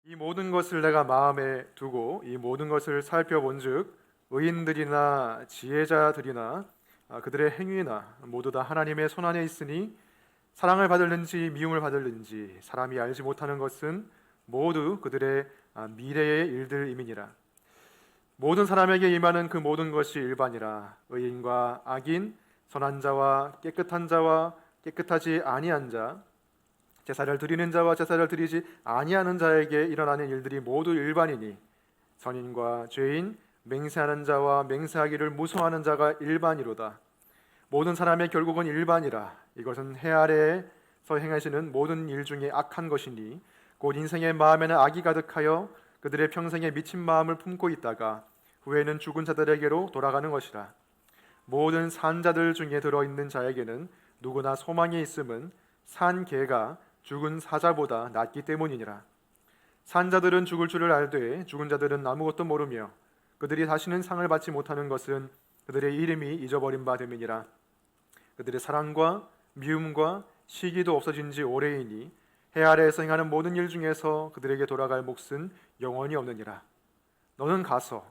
이 모든 것을 내가 마음에 두고 이 모든 것을 살펴본즉 의인들이나 지혜자들이나 그들의 행위나 모두 다 하나님의 손안에 있으니 사랑을 받을는지 미움을 받을는지 사람이 알지 못하는 것은 모두 그들의 미래의 일들임이니라. 모든 사람에게 임하는 그 모든 것이 일반이라. 의인과 악인, 선한 자와 깨끗한 자와 깨끗하지 아니한 자, 제사를 드리는 자와 제사를 드리지 아니하는 자에게 일어나는 일들이 모두 일반이니 선인과 죄인, 맹세하는 자와 맹세하기를 무서워하는 자가 일반이로다. 모든 사람의 결국은 일반이라. 이것은 해 아래에서 행하시는 모든 일 중에 악한 것이니 곧 인생의 마음에는 악이 가득하여 그들의 평생에 미친 마음을 품고 있다가 후에는 죽은 자들에게로 돌아가는 것이라. 모든 산 자들 중에 들어있는 자에게는 누구나 소망이 있음은 산 개가 죽은 사자보다 낫기 때문이니라. 산 자들은 죽을 줄을 알되 죽은 자들은 아무것도 모르며 그들이 다시는 상을 받지 못하는 것은 그들의 이름이 잊어버린 바 됨이니라. 그들의 사랑과 미움과 시기도 없어진 지 오래이니 해 아래에서 행하는 모든 일 중에서 그들에게 돌아갈 몫은 영원히 없느니라. 너는 가서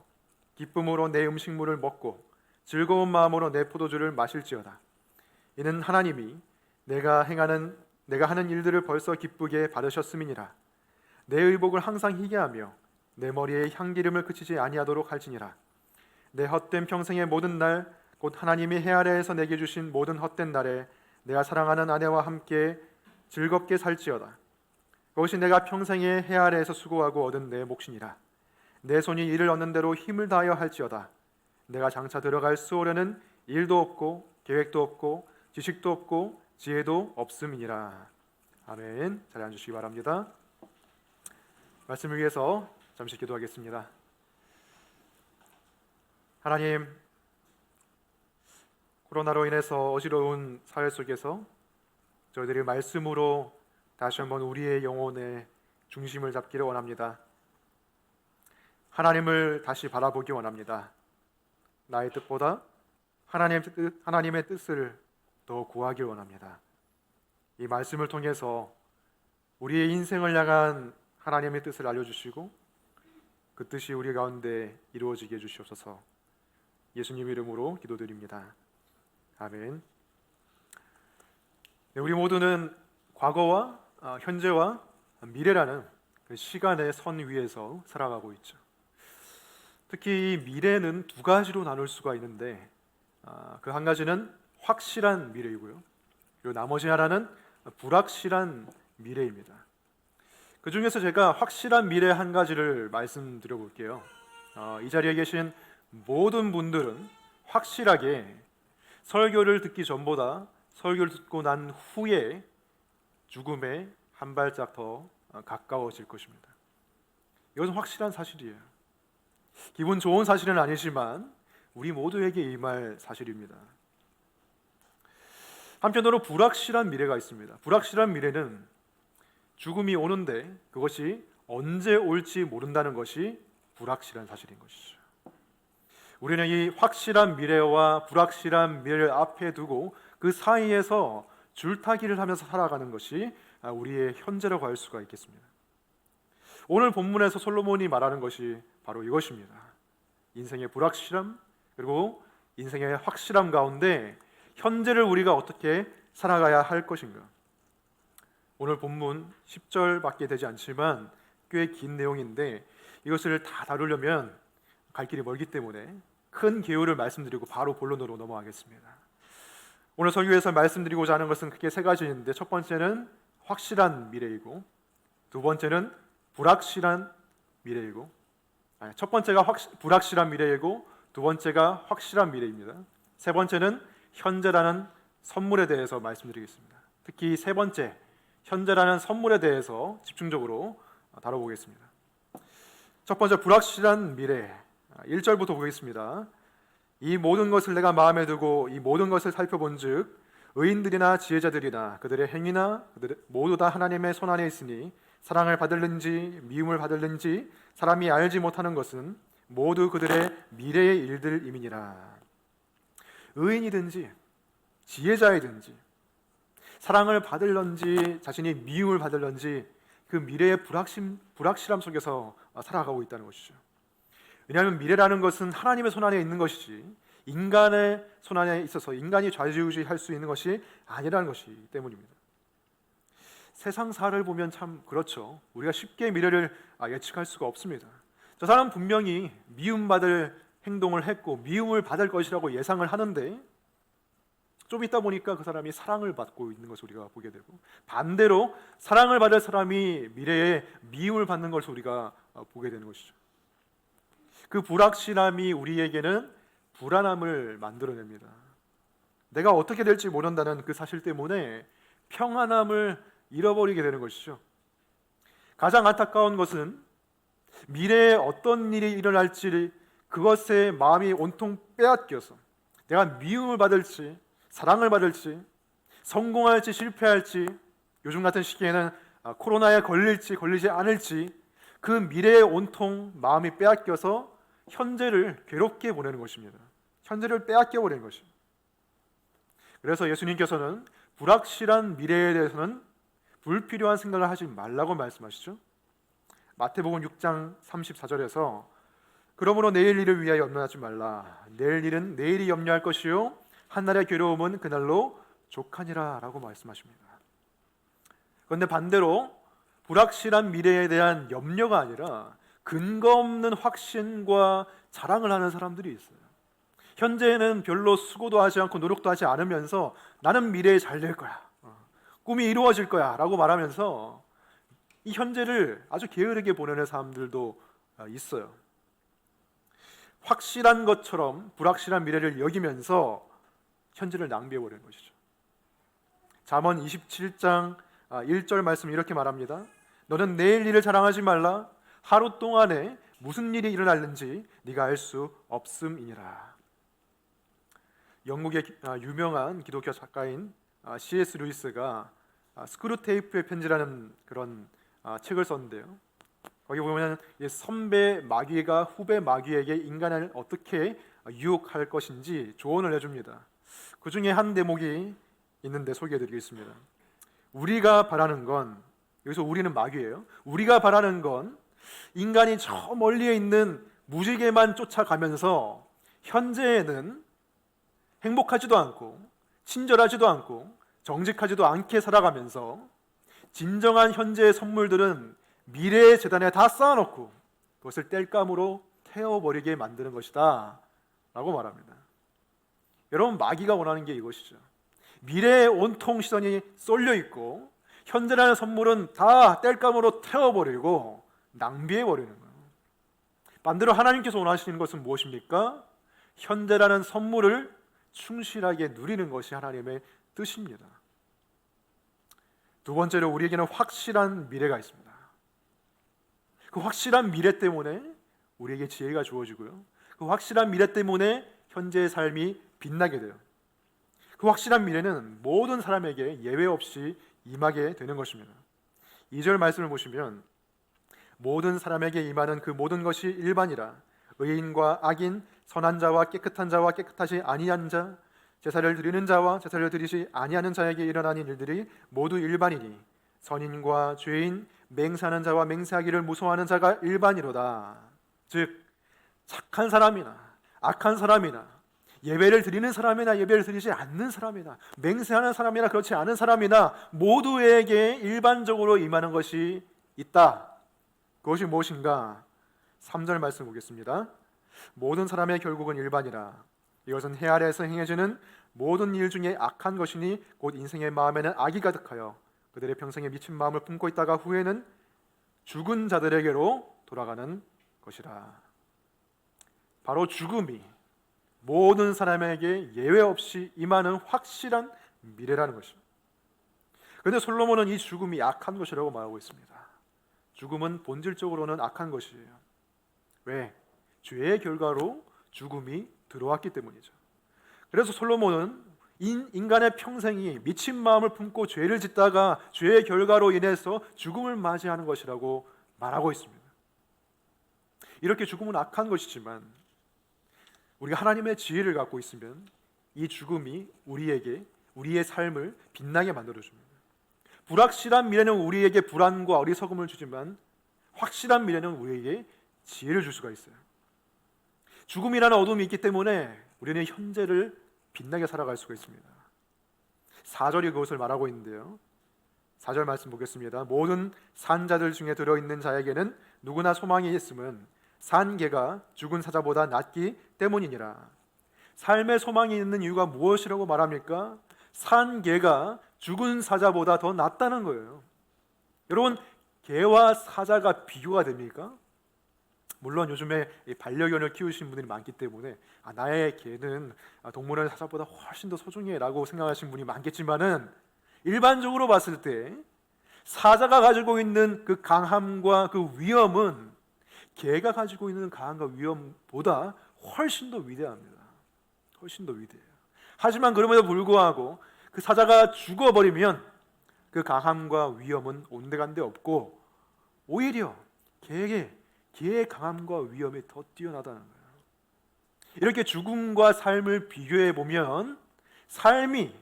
기쁨으로 내 음식물을 먹고 즐거운 마음으로 내 포도주를 마실지어다. 이는 하나님이 내가 하는 일들을 벌써 기쁘게 받으셨음이니라. 내 의복을 항상 희게하며 내 머리에 향기름을 그치지 아니하도록 할지니라. 내 헛된 평생의 모든 날 곧 하나님이 해 아래에서 내게 주신 모든 헛된 날에 내가 사랑하는 아내와 함께 즐겁게 살지어다. 그것이 내가 평생에 해 아래에서 수고하고 얻은 내 몫이니라. 내 손이 이를 얻는 대로 힘을 다하여 할지어다. 내가 장차 들어갈 수월에는 일도 없고 계획도 없고 지식도 없고 지혜도 없음이니라. 아멘. 자리 앉으시기 바랍니다. 말씀을 위해서 잠시 기도하겠습니다. 하나님, 코로나로 인해서 어지러운 사회 속에서 저희들이 말씀으로 다시 한번 우리의 영혼의 중심을 잡기를 원합니다. 하나님을 다시 바라보기 원합니다. 나의 뜻보다 하나님의 뜻을 더 구하길 원합니다. 이 말씀을 통해서 우리의 인생을 향한 하나님의 뜻을 알려주시고 그 뜻이 우리 가운데 이루어지게 해주시옵소서. 예수님 이름으로 기도드립니다. 아멘. 네, 우리 모두는 과거와 현재와 미래라는 그 시간의 선 위에서 살아가고 있죠. 특히 이 미래는 두 가지로 나눌 수가 있는데 그 한 가지는 확실한 미래이고요. 그리고 나머지 하나는 불확실한 미래입니다. 그 중에서 제가 확실한 미래 한 가지를 말씀드려 볼게요. 이 자리에 계신 모든 분들은 확실하게 설교를 듣기 전보다 설교를 듣고 난 후에 죽음에 한 발짝 더 가까워질 것입니다. 이것은 확실한 사실이에요. 기분 좋은 사실은 아니지만 우리 모두에게 임할 사실입니다. 한편으로 불확실한 미래가 있습니다. 불확실한 미래는 죽음이 오는데 그것이 언제 올지 모른다는 것이 불확실한 사실인 것이죠. 우리는 이 확실한 미래와 불확실한 미래를 앞에 두고 그 사이에서 줄타기를 하면서 살아가는 것이 우리의 현재라고 할 수가 있겠습니다. 오늘 본문에서 솔로몬이 말하는 것이 바로 이것입니다. 인생의 불확실함 그리고 인생의 확실함 가운데 현재를 우리가 어떻게 살아가야 할 것인가. 오늘 본문 10절밖에 되지 않지만 꽤 긴 내용인데 이것을 다 다루려면 갈 길이 멀기 때문에 큰 개요를 말씀드리고 바로 본론으로 넘어가겠습니다. 오늘 설교에서 말씀드리고자 하는 것은 크게 세 가지인데 첫 번째는 확실한 미래이고 두 번째는 불확실한 미래이고 첫 번째가 불확실한 미래이고 두 번째가 확실한 미래입니다. 세 번째는 현재라는 선물에 대해서 말씀드리겠습니다. 특히 세 번째 현재라는 선물에 대해서 집중적으로 다뤄보겠습니다. 첫 번째 불확실한 미래 1절부터 보겠습니다. 이 모든 것을 내가 마음에 두고 이 모든 것을 살펴본즉 의인들이나 지혜자들이나 그들의 행위나 모두 다 하나님의 손안에 있으니 사랑을 받을는지 미움을 받을는지 사람이 알지 못하는 것은 모두 그들의 미래의 일들임이니라. 의인이든지 지혜자이든지 사랑을 받을런지 자신이 미움을 받을런지 그 그 미래의 불확실함 속에서 살아가고 있다는 것이죠. 왜냐하면 미래라는 것은 하나님의 손안에 있는 것이지 인간의 손안에 있어서 인간이 좌지우지할 수 있는 것이 아니라는 것이기 때문입니다. 세상사를 보면 참 그렇죠. 우리가 쉽게 미래를 예측할 수가 없습니다. 저 사람 분명히 미움받을 행동을 했고 미움을 받을 것이라고 예상을 하는데 좀 있다 보니까 그 사람이 사랑을 받고 있는 것을 우리가 보게 되고, 반대로 사랑을 받을 사람이 미래에 미움을 받는 것을 우리가 보게 되는 것이죠. 그 불확실함이 우리에게는 불안함을 만들어냅니다. 내가 어떻게 될지 모른다는 그 사실 때문에 평안함을 잃어버리게 되는 것이죠. 가장 안타까운 것은 미래에 어떤 일이 일어날지 그것에 마음이 온통 빼앗겨서 내가 미움을 받을지 사랑을 받을지 성공할지 실패할지, 요즘 같은 시기에는 코로나에 걸릴지 걸리지 않을지 그 미래에 온통 마음이 빼앗겨서 현재를 괴롭게 보내는 것입니다. 현재를 빼앗겨 버리는 것입니다. 그래서 예수님께서는 불확실한 미래에 대해서는 불필요한 생각을 하지 말라고 말씀하시죠. 마태복음 6장 34절에서 그러므로 내일 일을 위하여 염려하지 말라. 내일 일은 내일이 염려할 것이요 한날의 괴로움은 그날로 족하니라 라고 말씀하십니다. 그런데 반대로 불확실한 미래에 대한 염려가 아니라 근거 없는 확신과 자랑을 하는 사람들이 있어요. 현재는 별로 수고도 하지 않고 노력도 하지 않으면서 나는 미래에 잘 될 거야, 꿈이 이루어질 거야 라고 말하면서 이 현재를 아주 게으르게 보내는 사람들도 있어요. 확실한 것처럼 불확실한 미래를 여기면서 현재를 낭비해버리는 것이죠. 잠언 27장 1절 말씀 이렇게 말합니다. 너는 내일 일을 자랑하지 말라. 하루 동안에 무슨 일이 일어날는지 네가 알 수 없음이니라. 영국의 유명한 기독교 작가인 C.S. 루이스가 스크루테이프의 편지라는 그런 책을 썼는데요. 거기 보면 선배 마귀가 후배 마귀에게 인간을 어떻게 유혹할 것인지 조언을 해줍니다. 그 중에 한 대목이 있는데 소개해드리겠습니다. 우리가 바라는 건, 여기서 우리는 마귀예요. 우리가 바라는 건 인간이 저 멀리에 있는 무지개만 쫓아가면서 현재에는 행복하지도 않고 친절하지도 않고 정직하지도 않게 살아가면서 진정한 현재의 선물들은 미래의 재단에 다 쌓아놓고 그것을 땔감으로 태워버리게 만드는 것이다 라고 말합니다. 여러분, 마귀가 원하는 게 이것이죠. 미래에 온통 시선이 쏠려 있고 현재라는 선물은 다 땔감으로 태워버리고 낭비해버리는 거예요. 반대로 하나님께서 원하시는 것은 무엇입니까? 현재라는 선물을 충실하게 누리는 것이 하나님의 뜻입니다. 두 번째로 우리에게는 확실한 미래가 있습니다. 그 확실한 미래 때문에 우리에게 지혜가 주어지고요, 그 확실한 미래 때문에 현재의 삶이 빛나게 돼요. 그 확실한 미래는 모든 사람에게 예외 없이 임하게 되는 것입니다. 2절 말씀을 보시면 모든 사람에게 임하는 그 모든 것이 일반이라. 의인과 악인, 선한 자와 깨끗한 자와 깨끗하지 아니한 자, 제사를 드리는 자와 제사를 드리지 아니하는 자에게 일어나는 일들이 모두 일반이니 선인과 죄인, 맹세하는 자와 맹세하기를 무서워하는 자가 일반이로다. 즉 착한 사람이나 악한 사람이나 예배를 드리는 사람이나 예배를 드리지 않는 사람이나 맹세하는 사람이나 그렇지 않은 사람이나 모두에게 일반적으로 임하는 것이 있다. 그것이 무엇인가? 3절 말씀 보겠습니다. 모든 사람의 결국은 일반이라. 이것은 해 아래에서 행해지는 모든 일 중에 악한 것이니 곧 인생의 마음에는 악이 가득하여 그들의 평생에 미친 마음을 품고 있다가 후에는 죽은 자들에게로 돌아가는 것이라. 바로 죽음이 모든 사람에게 예외 없이 임하는 확실한 미래라는 것입니다. 그런데 솔로몬은 이 죽음이 악한 것이라고 말하고 있습니다. 죽음은 본질적으로는 악한 것이에요. 왜? 죄의 결과로 죽음이 들어왔기 때문이죠. 그래서 솔로몬은 인간의 평생이 미친 마음을 품고 죄를 짓다가 죄의 결과로 인해서 죽음을 맞이하는 것이라고 말하고 있습니다. 이렇게 죽음은 악한 것이지만 우리가 하나님의 지혜를 갖고 있으면 이 죽음이 우리에게 우리의 삶을 빛나게 만들어줍니다. 불확실한 미래는 우리에게 불안과 어리석음을 주지만 확실한 미래는 우리에게 지혜를 줄 수가 있어요. 죽음이라는 어둠이 있기 때문에 우리는 현재를 빛나게 살아갈 수가 있습니다. 4절이 그것을 말하고 있는데요. 4절 말씀 보겠습니다. 모든 산자들 중에 들어있는 자에게는 누구나 소망이 있음은 산 개가 죽은 사자보다 낫기 때문이니라. 삶의 소망이 있는 이유가 무엇이라고 말합니까? 산 개가 죽은 사자보다 더 낫다는 거예요. 여러분, 개와 사자가 비교가 됩니까? 물론 요즘에 반려견을 키우시는 분들이 많기 때문에 나의 개는 동물원 사자보다 훨씬 더 소중해 라고 생각하시는 분이 많겠지만은, 일반적으로 봤을 때 사자가 가지고 있는 그 강함과 그 위험은 개가 가지고 있는 강함과 위험보다 훨씬 더 위대합니다. 훨씬 더 위대해요. 하지만 그럼에도 불구하고 그 사자가 죽어버리면 그 강함과 위험은 온데간데 없고 오히려 개의 강함과 위험이 더 뛰어나다는 거예요. 이렇게 죽음과 삶을 비교해 보면 삶이,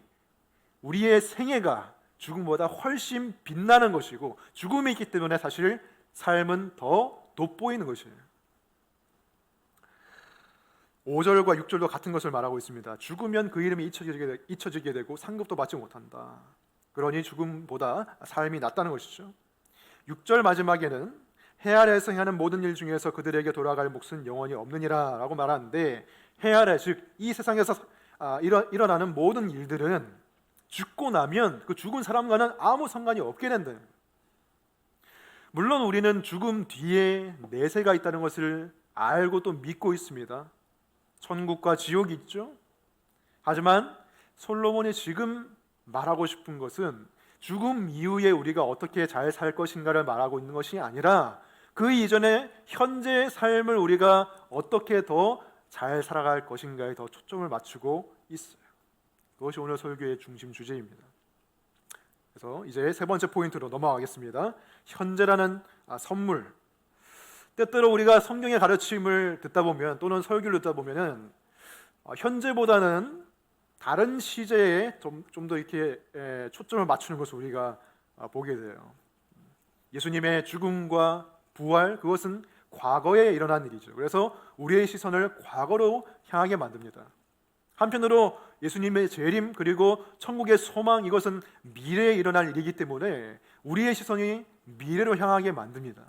우리의 생애가 죽음보다 훨씬 빛나는 것이고, 죽음이 있기 때문에 사실 삶은 더 돋보이는 것이에요. 5절과 6절도 같은 것을 말하고 있습니다. 죽으면 그 이름이 잊혀지게 되고 상급도 받지 못한다. 그러니 죽음보다 삶이 낫다는 것이죠. 6절 마지막에는 해 아래에서 행하는 모든 일 중에서 그들에게 돌아갈 몫은 영원히 없느니라 라고 말하는데, 해 아래, 즉 이 세상에서 일어나는 모든 일들은 죽고 나면 그 죽은 사람과는 아무 상관이 없게 된다. 물론 우리는 죽음 뒤에 내세가 있다는 것을 알고 또 믿고 있습니다. 천국과 지옥이 있죠. 하지만 솔로몬이 지금 말하고 싶은 것은 죽음 이후에 우리가 어떻게 잘 살 것인가를 말하고 있는 것이 아니라 그 이전에 현재의 삶을 우리가 어떻게 더 잘 살아갈 것인가에 더 초점을 맞추고 있어요. 그것이 오늘 설교의 중심 주제입니다. 그래서 이제 세 번째 포인트로 넘어가겠습니다. 현재라는 선물. 때때로 우리가 성경의 가르침을 듣다 보면, 또는 설교를 듣다 보면은 현재보다는 다른 시제에 좀 더 이렇게 초점을 맞추는 것을 우리가 보게 돼요. 예수님의 죽음과 부활, 그것은 과거에 일어난 일이죠. 그래서 우리의 시선을 과거로 향하게 만듭니다. 한편으로 예수님의 재림 그리고 천국의 소망, 이것은 미래에 일어날 일이기 때문에 우리의 시선이 미래로 향하게 만듭니다.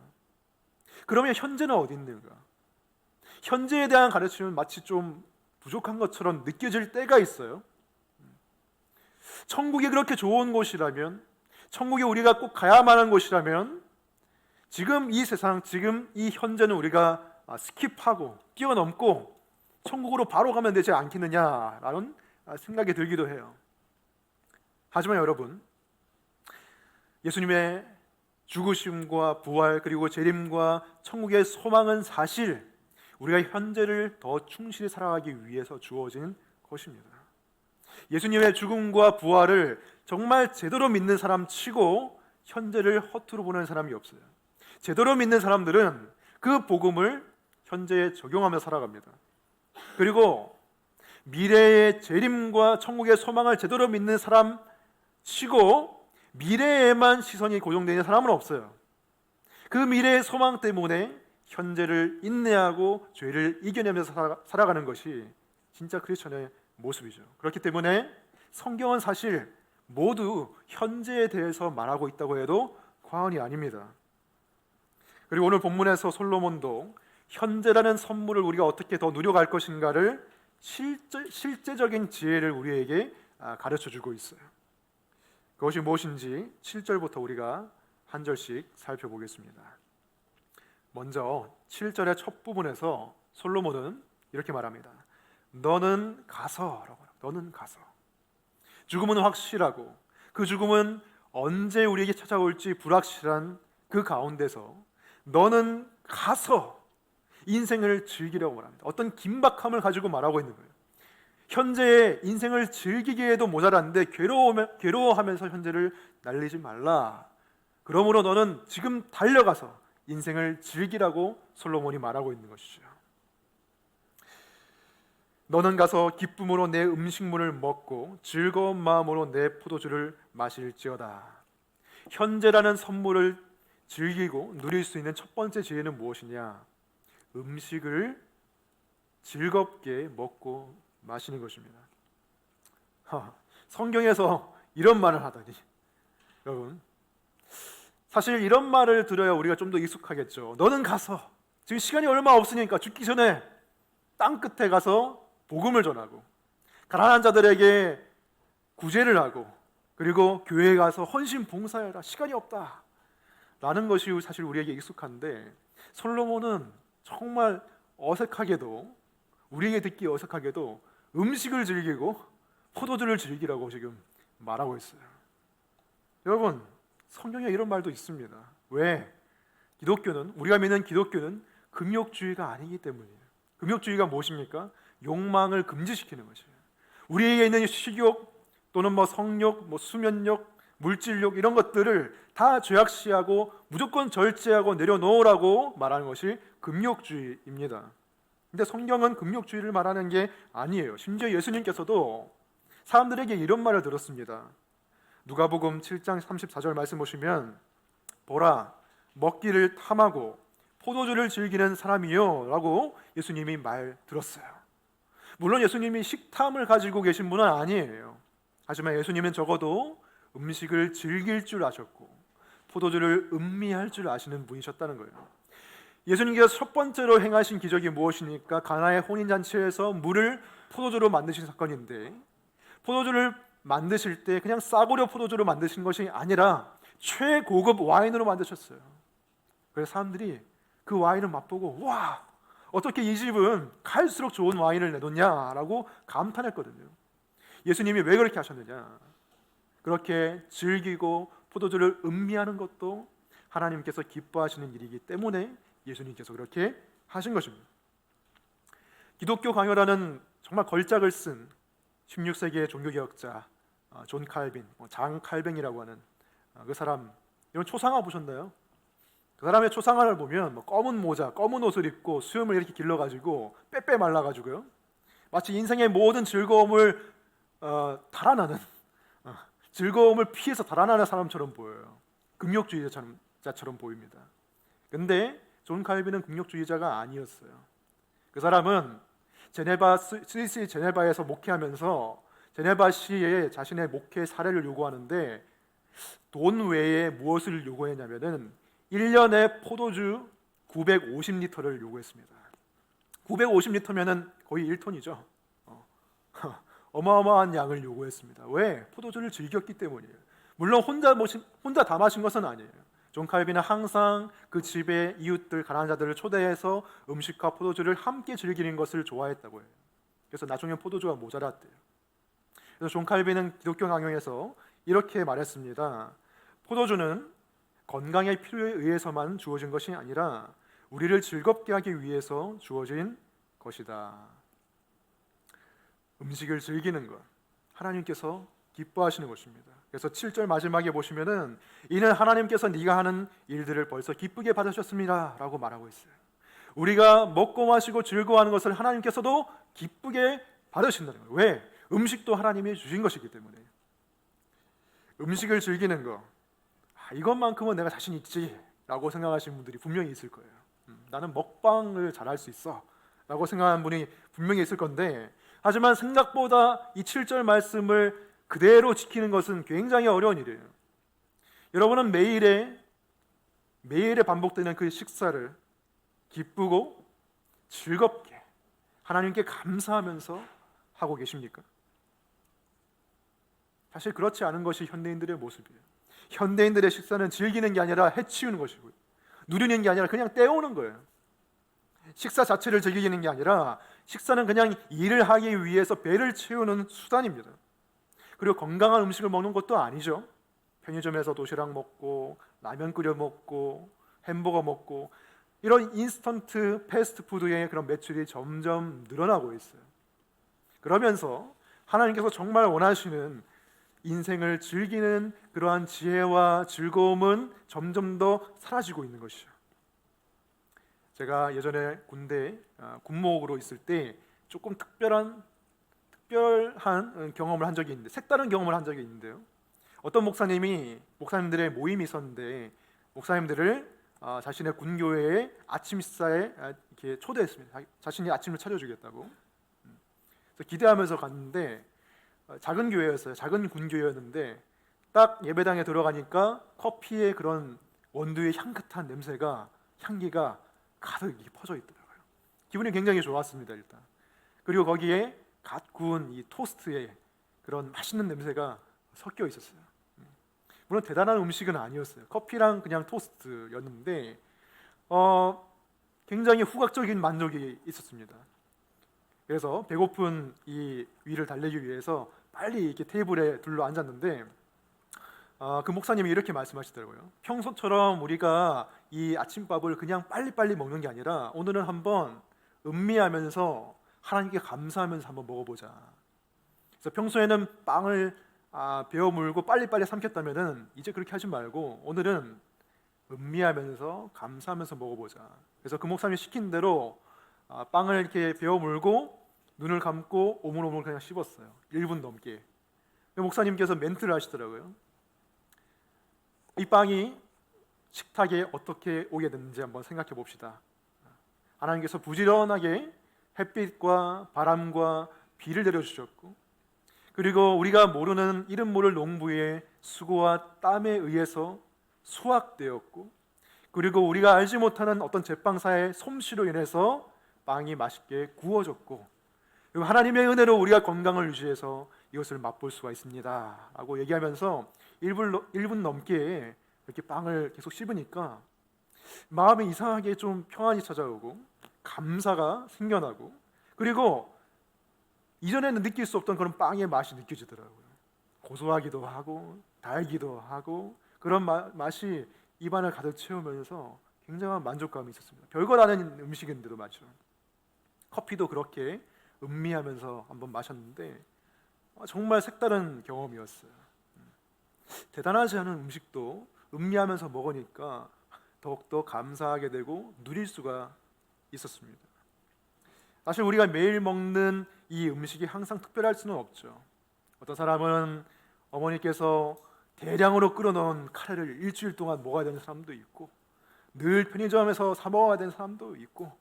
그러면 현재는 어디 있는가? 현재에 대한 가르침은 마치 좀 부족한 것처럼 느껴질 때가 있어요. 천국이 그렇게 좋은 곳이라면, 천국이 우리가 꼭 가야만 하는 곳이라면, 지금 이 세상, 지금 이 현재는 우리가 스킵하고 뛰어넘고 천국으로 바로 가면 되지 않겠느냐라는 생각이 들기도 해요. 하지만 여러분, 예수님의 죽으심과 부활 그리고 재림과 천국의 소망은 사실 우리가 현재를 더 충실히 살아가기 위해서 주어진 것입니다. 예수님의 죽음과 부활을 정말 제대로 믿는 사람 치고 현재를 허투루 보는 사람이 없어요. 제대로 믿는 사람들은 그 복음을 현재에 적용하며 살아갑니다. 그리고 미래의 재림과 천국의 소망을 제대로 믿는 사람 치고 미래에만 시선이 고정되는 사람은 없어요. 그 미래의 소망 때문에 현재를 인내하고 죄를 이겨내면서 살아가는 것이 진짜 크리스천의 모습이죠. 그렇기 때문에 성경은 사실 모두 현재에 대해서 말하고 있다고 해도 과언이 아닙니다. 그리고 오늘 본문에서 솔로몬도 현재라는 선물을 우리가 어떻게 더 누려갈 것인가를 실제적인 지혜를 우리에게 가르쳐주고 있어요. 그것이 무엇인지 7절부터 우리가 한 절씩 살펴보겠습니다. 먼저 7절의 첫 부분에서 솔로몬은 이렇게 말합니다. 너는 가서, 너는 가서. 죽음은 확실하고 그 죽음은 언제 우리에게 찾아올지 불확실한 그 가운데서 너는 가서 인생을 즐기려고 말합니다. 어떤 긴박함을 가지고 말하고 있는 거예요. 현재의 인생을 즐기기에도 모자란데 괴로워하면서 현재를 날리지 말라. 그러므로 너는 지금 달려가서 인생을 즐기라고 솔로몬이 말하고 있는 것이죠. 너는 가서 기쁨으로 내 음식물을 먹고 즐거운 마음으로 내 포도주를 마실지어다. 현재라는 선물을 즐기고 누릴 수 있는 첫 번째 지혜는 무엇이냐? 음식을 즐겁게 먹고 마시는 것입니다. 성경에서 이런 말을 하다니. 여러분, 사실 이런 말을 들어야 우리가 좀 더 익숙하겠죠. 너는 가서, 지금 시간이 얼마 없으니까 죽기 전에 땅 끝에 가서 복음을 전하고 가난한 자들에게 구제를 하고 그리고 교회에 가서 헌신 봉사해라. 시간이 없다 라는 것이 사실 우리에게 익숙한데, 솔로몬은 정말 어색하게도, 우리에게 듣기 어색하게도 음식을 즐기고 포도주를 즐기라고 지금 말하고 있어요. 여러분, 성경에 이런 말도 있습니다. 왜? 기독교는, 우리가 믿는 기독교는 금욕주의가 아니기 때문이에요. 금욕주의가 무엇입니까? 욕망을 금지시키는 것이에요. 우리에게 있는 식욕 또는 성욕, 수면욕, 물질욕 이런 것들을 다 죄악시하고 무조건 절제하고 내려놓으라고 말하는 것이 금욕주의입니다. 근데 성경은 금욕주의를 말하는 게 아니에요. 심지어 예수님께서도 사람들에게 이런 말을 들었습니다. 누가복음 7장 34절 말씀 보시면, 보라, 먹기를 탐하고 포도주를 즐기는 사람이요 라고 예수님이 말 들었어요. 물론 예수님이 식탐을 가지고 계신 분은 아니에요. 하지만 예수님은 적어도 음식을 즐길 줄 아셨고 포도주를 음미할 줄 아시는 분이셨다는 거예요. 예수님께서 첫 번째로 행하신 기적이 무엇입니까? 가나의 혼인잔치에서 물을 포도주로 만드신 사건인데, 포도주를 만드실 때 그냥 싸구려 포도주로 만드신 것이 아니라 최고급 와인으로 만드셨어요. 그래서 사람들이 그 와인을 맛보고, 와, 어떻게 이 집은 갈수록 좋은 와인을 내놓냐라고 감탄했거든요. 예수님이 왜 그렇게 하셨느냐? 그렇게 즐기고 포도주를 음미하는 것도 하나님께서 기뻐하시는 일이기 때문에 예수님께서 그렇게 하신 것입니다. 기독교 강요라는 정말 걸작을 쓴 16세기의 종교개혁자 존 칼빈, 장 칼뱅이라고 하는 그 사람, 이런 초상화 보셨나요? 그 사람의 초상화를 보면 검은 모자, 검은 옷을 입고 수염을 이렇게 길러가지고 빼빼 말라가지고요, 마치 인생의 모든 즐거움을 달아나는, 즐거움을 피해서 달아나는 사람처럼 보여요. 금욕주의자처럼 보입니다. 근데 존 칼빈은 금욕주의자가 아니었어요. 그 사람은 스위스 제네바에서 목회하면서 제네바시에 자신의 목회 사례를 요구하는데, 돈 외에 무엇을 요구했냐면은 1년에 포도주 950리터를 요구했습니다. 950리터면은 거의 1톤이죠. 어마어마한 양을 요구했습니다. 왜? 포도주를 즐겼기 때문이에요. 물론 혼자 다 마신 것은 아니에요. 존 칼빈은 항상 그 집에 이웃들, 가난한 자들을 초대해서 음식과 포도주를 함께 즐기는 것을 좋아했다고 해요. 그래서 나중에 포도주가 모자랐대요. 그래서 존 칼빈은 기독교 강요에서 이렇게 말했습니다. 포도주는 건강의 필요에 의해서만 주어진 것이 아니라 우리를 즐겁게 하기 위해서 주어진 것이다. 음식을 즐기는 것, 하나님께서 기뻐하시는 것입니다. 그래서 7절 마지막에 보시면은, 이는 하나님께서 네가 하는 일들을 벌써 기쁘게 받으셨습니다 라고 말하고 있어요. 우리가 먹고 마시고 즐거워하는 것을 하나님께서도 기쁘게 받으신다는 거예요. 왜? 음식도 하나님이 주신 것이기 때문에. 음식을 즐기는 것, 이것만큼은 내가 자신 있지 라고 생각하시는 분들이 분명히 있을 거예요. 나는 먹방을 잘할 수 있어 라고 생각하는 분이 분명히 있을 건데, 하지만 생각보다 이 7절 말씀을 그대로 지키는 것은 굉장히 어려운 일이에요. 여러분은 매일에 반복되는 그 식사를 기쁘고 즐겁게 하나님께 감사하면서 하고 계십니까? 사실 그렇지 않은 것이 현대인들의 모습이에요. 현대인들의 식사는 즐기는 게 아니라 해치우는 것이고요, 누리는 게 아니라 그냥 때우는 거예요. 식사 자체를 즐기는 게 아니라 식사는 그냥 일을 하기 위해서 배를 채우는 수단입니다. 그리고 건강한 음식을 먹는 것도 아니죠. 편의점에서 도시락 먹고 라면 끓여 먹고 햄버거 먹고, 이런 인스턴트 패스트푸드의 그런 매출이 점점 늘어나고 있어요. 그러면서 하나님께서 정말 원하시는 인생을 즐기는 그러한 지혜와 즐거움은 점점 더 사라지고 있는 것이죠. 제가 예전에 군대 군목으로 있을 때 조금 특별한 경험을 한 적이 있는데, 색다른 경험을 한 적이 있는데요, 어떤 목사님들의 모임이 있었는데 목사님들을 자신의 군교회의 아침 식사에 이렇게 초대했습니다. 자신이 아침을 차려주겠다고. 그래서 기대하면서 갔는데 작은 교회였어요. 작은 군교회였는데 딱 예배당에 들어가니까 커피의 그런 원두의 향긋한 향기가 가득 퍼져 있더라고요. 기분이 굉장히 좋았습니다. 일단. 그리고 거기에 갓 구운 이 토스트에 그런 맛있는 냄새가 섞여 있었어요. 물론 대단한 음식은 아니었어요. 커피랑 그냥 토스트였는데 굉장히 후각적인 만족이 있었습니다. 그래서 배고픈 이 위를 달래기 위해서 빨리 이렇게 테이블에 둘러 앉았는데 그 목사님이 이렇게 말씀하시더라고요. 평소처럼 우리가 이 아침밥을 그냥 빨리빨리 먹는 게 아니라 오늘은 한번 음미하면서 하나님께 감사하면서 한번 먹어보자. 그래서 평소에는 빵을 베어 물고 빨리빨리 삼켰다면은 이제 그렇게 하지 말고 오늘은 음미하면서 감사하면서 먹어보자. 그래서 그 목사님이 시킨 대로 빵을 이렇게 베어 물고 눈을 감고 오물오물 그냥 씹었어요. 1분 넘게. 목사님께서 멘트를 하시더라고요. 이 빵이 식탁에 어떻게 오게 됐는지 한번 생각해 봅시다. 하나님께서 부지런하게 햇빛과 바람과 비를 내려주셨고, 그리고 우리가 모르는 이름 모를 농부의 수고와 땀에 의해서 수확되었고, 그리고 우리가 알지 못하는 어떤 제빵사의 솜씨로 인해서 빵이 맛있게 구워졌고, 그리고 하나님의 은혜로 우리가 건강을 유지해서 이것을 맛볼 수가 있습니다 라고 얘기하면서 1분 넘게 이렇게 빵을 계속 씹으니까 마음에 이상하게 좀 평안이 찾아오고 감사가 생겨나고, 그리고 이전에는 느낄 수 없던 그런 빵의 맛이 느껴지더라고요. 고소하기도 하고 달기도 하고 그런 맛이 입안을 가득 채우면서 굉장한 만족감이 있었습니다. 별것 아닌 음식인데도 말이죠. 커피도 그렇게 음미하면서 한번 마셨는데 정말 색다른 경험이었어요. 대단하지 않은 음식도 음미하면서 먹으니까 더욱더 감사하게 되고 누릴 수가 있었습니다. 사실 우리가 매일 먹는 이 음식이 항상 특별할 수는 없죠. 어떤 사람은 어머니께서 대량으로 끓여놓은 카레를 일주일 동안 먹어야 되는 사람도 있고, 늘 편의점에서 사 먹어야 되는 사람도 있고,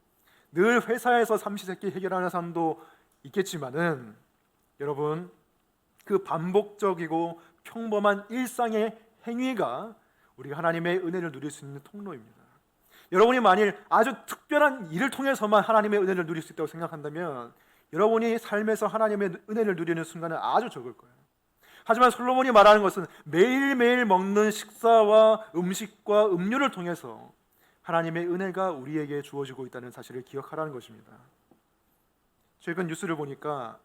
늘 회사에서 삼시세끼 해결하는 사람도 있겠지만은 여러분, 그 반복적이고 평범한 일상의 행위가 우리가 하나님의 은혜를 누릴 수 있는 통로입니다. 여러분이 만일 아주 특별한 일을 통해서만 하나님의 은혜를 누릴 수 있다고 생각한다면 여러분이 삶에서 하나님의 은혜를 누리는 순간은 아주 적을 거예요. 하지만 솔로몬이 말하는 것은 매일매일 먹는 식사와 음식과 음료를 통해서 하나님의 은혜가 우리에게 주어지고 있다는 사실을 기억하라는 것입니다. 최근 뉴스를 보니까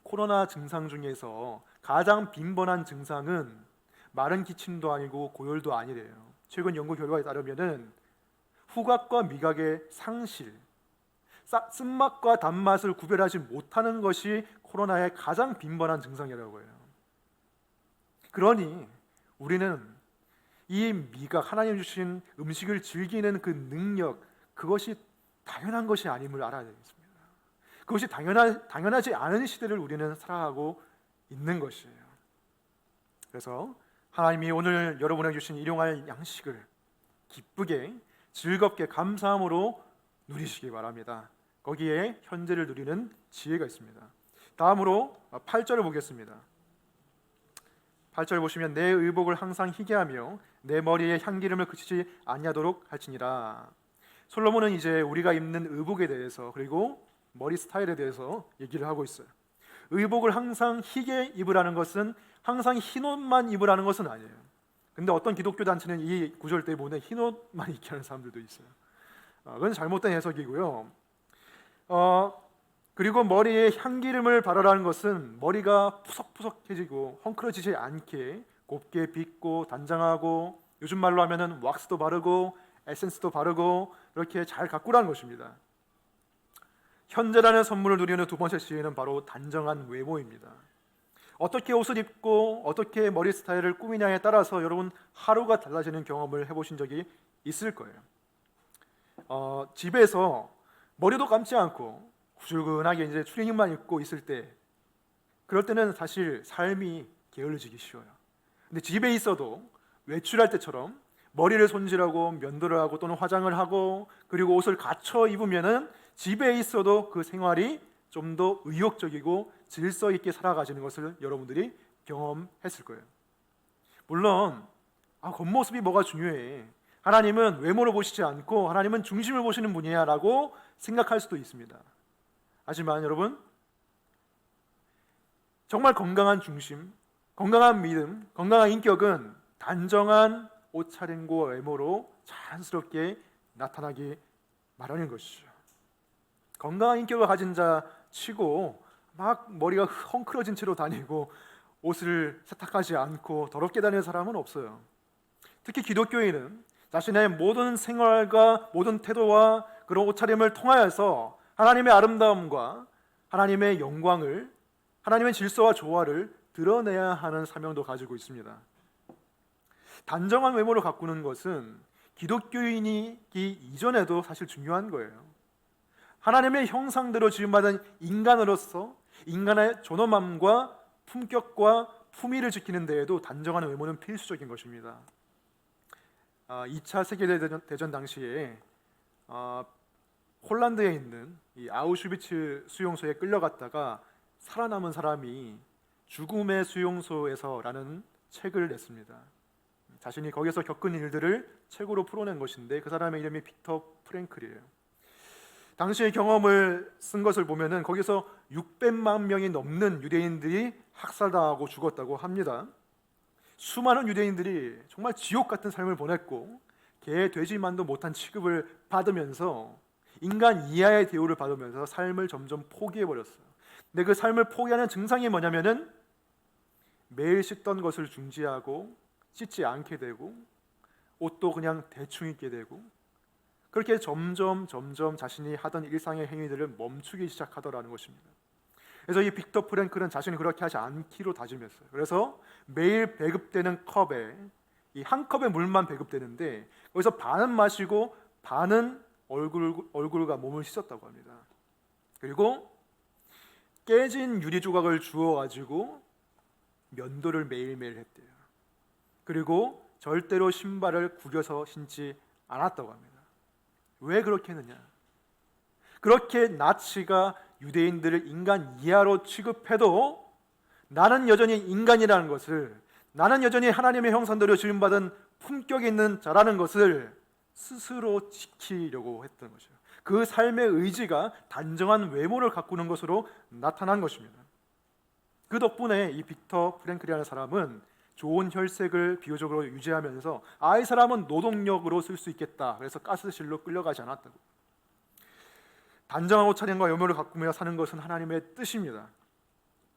코로나 증상 중에서 가장 빈번한 증상은 마른 기침도 아니고 고열도 아니래요. 최근 연구 결과에 따르면은 후각과 미각의 상실, 쓴맛과 단맛을 구별하지 못하는 것이 코로나의 가장 빈번한 증상이라고 해요. 그러니 우리는 이 미각, 하나님 주신 음식을 즐기는 그 능력, 그것이 당연한 것이 아님을 알아야 되겠습니다. 그것이 당연하지 않은 시대를 우리는 살아가고 있는 것이에요. 그래서 하나님이 오늘 여러분에게 주신 일용할 양식을 기쁘게 즐겁게 감사함으로 누리시기 바랍니다. 거기에 현재를 누리는 지혜가 있습니다. 다음으로 8절을 보겠습니다. 8절 보시면 내 의복을 항상 희게 하며 내 머리에 향기름을 그치지 아니하도록 할지니라. 솔로몬은 이제 우리가 입는 의복에 대해서 그리고 머리 스타일에 대해서 얘기를 하고 있어요. 의복을 항상 희게 입으라는 것은 항상 흰 옷만 입으라는 것은 아니에요. 근데 어떤 기독교 단체는 이 구절 때문에 흰 옷만 입게 하는 사람들도 있어요. 그건 잘못된 해석이고요. 그리고 머리에 향기름을 바르라는 것은 머리가 푸석푸석해지고 헝클어지지 않게 곱게 빗고 단장하고, 요즘 말로 하면은 왁스도 바르고 에센스도 바르고 이렇게 잘 가꾸라는 것입니다. 현재라는 선물을 누리는 두 번째 지혜는 바로 단정한 외모입니다. 어떻게 옷을 입고 어떻게 머리 스타일을 꾸미냐에 따라서 여러분 하루가 달라지는 경험을 해보신 적이 있을 거예요. 집에서 머리도 감지 않고 후줄근하게 이제 추리닝만 입고 있을 때, 그럴 때는 사실 삶이 게을러지기 쉬워요. 근데 집에 있어도 외출할 때처럼 머리를 손질하고 면도를 하고 또는 화장을 하고 그리고 옷을 갖춰 입으면은 집에 있어도 그 생활이 좀 더 의욕적이고 질서 있게 살아가시는 것을 여러분들이 경험했을 거예요. 물론 겉모습이 뭐가 중요해. 하나님은 외모를 보시지 않고 하나님은 중심을 보시는 분이야 라고 생각할 수도 있습니다. 하지만 여러분, 정말 건강한 중심, 건강한 믿음, 건강한 인격은 단정한 옷차림과 외모로 자연스럽게 나타나기 마련인 것이죠. 건강한 인격을 가진 자 치고 막 머리가 헝클어진 채로 다니고 옷을 세탁하지 않고 더럽게 다니는 사람은 없어요. 특히 기독교인은 자신의 모든 생활과 모든 태도와 그런 옷차림을 통하여서 하나님의 아름다움과 하나님의 영광을, 하나님의 질서와 조화를 드러내야 하는 사명도 가지고 있습니다. 단정한 외모를 가꾸는 것은 기독교인이기 이전에도 사실 중요한 거예요. 하나님의 형상대로 지음받은 인간으로서 인간의 존엄함과 품격과 품위를 지키는 데에도 단정한 외모는 필수적인 것입니다. 2차 세계대전 당시에 폴란드에 있는 이 아우슈비츠 수용소에 끌려갔다가 살아남은 사람이 죽음의 수용소에서라는 책을 냈습니다. 자신이 거기서 겪은 일들을 책으로 풀어낸 것인데 그 사람의 이름이 빅터 프랭클이에요. 당시의 경험을 쓴 것을 보면은 거기서 600만 명이 넘는 유대인들이 학살당하고 죽었다고 합니다. 수많은 유대인들이 정말 지옥 같은 삶을 보냈고 개, 돼지만도 못한 취급을 받으면서 인간 이하의 대우를 받으면서 삶을 점점 포기해버렸어요. 근데 그 삶을 포기하는 증상이 뭐냐면은 매일 씻던 것을 중지하고 씻지 않게 되고 옷도 그냥 대충 입게 되고 그렇게 점점 자신이 하던 일상의 행위들을 멈추기 시작하더라는 것입니다. 그래서 이 빅터 프랭클은 자신이 그렇게 하지 않기로 다짐했어요. 그래서 매일 배급되는 컵에 이 한 컵의 물만 배급되는데 거기서 반은 마시고 반은 얼굴과 몸을 씻었다고 합니다. 그리고 깨진 유리 조각을 주워 가지고 면도를 매일매일 했대요. 그리고 절대로 신발을 구겨서 신지 않았다고 합니다. 왜 그렇게 했느냐? 그렇게 나치가 유대인들을 인간 이하로 취급해도 나는 여전히 인간이라는 것을, 나는 여전히 하나님의 형상대로 지음받은 품격 있는 자라는 것을 스스로 지키려고 했던 것이에요. 그 삶의 의지가 단정한 외모를 가꾸는 것으로 나타난 것입니다. 그 덕분에 이 빅터 프랭클이라는 사람은 좋은 혈색을 비교적으로 유지하면서 이 사람은 노동력으로 쓸 수 있겠다. 그래서 가스실로 끌려가지 않았다고. 단정한 옷차림과 외모를 가꾸며 사는 것은 하나님의 뜻입니다.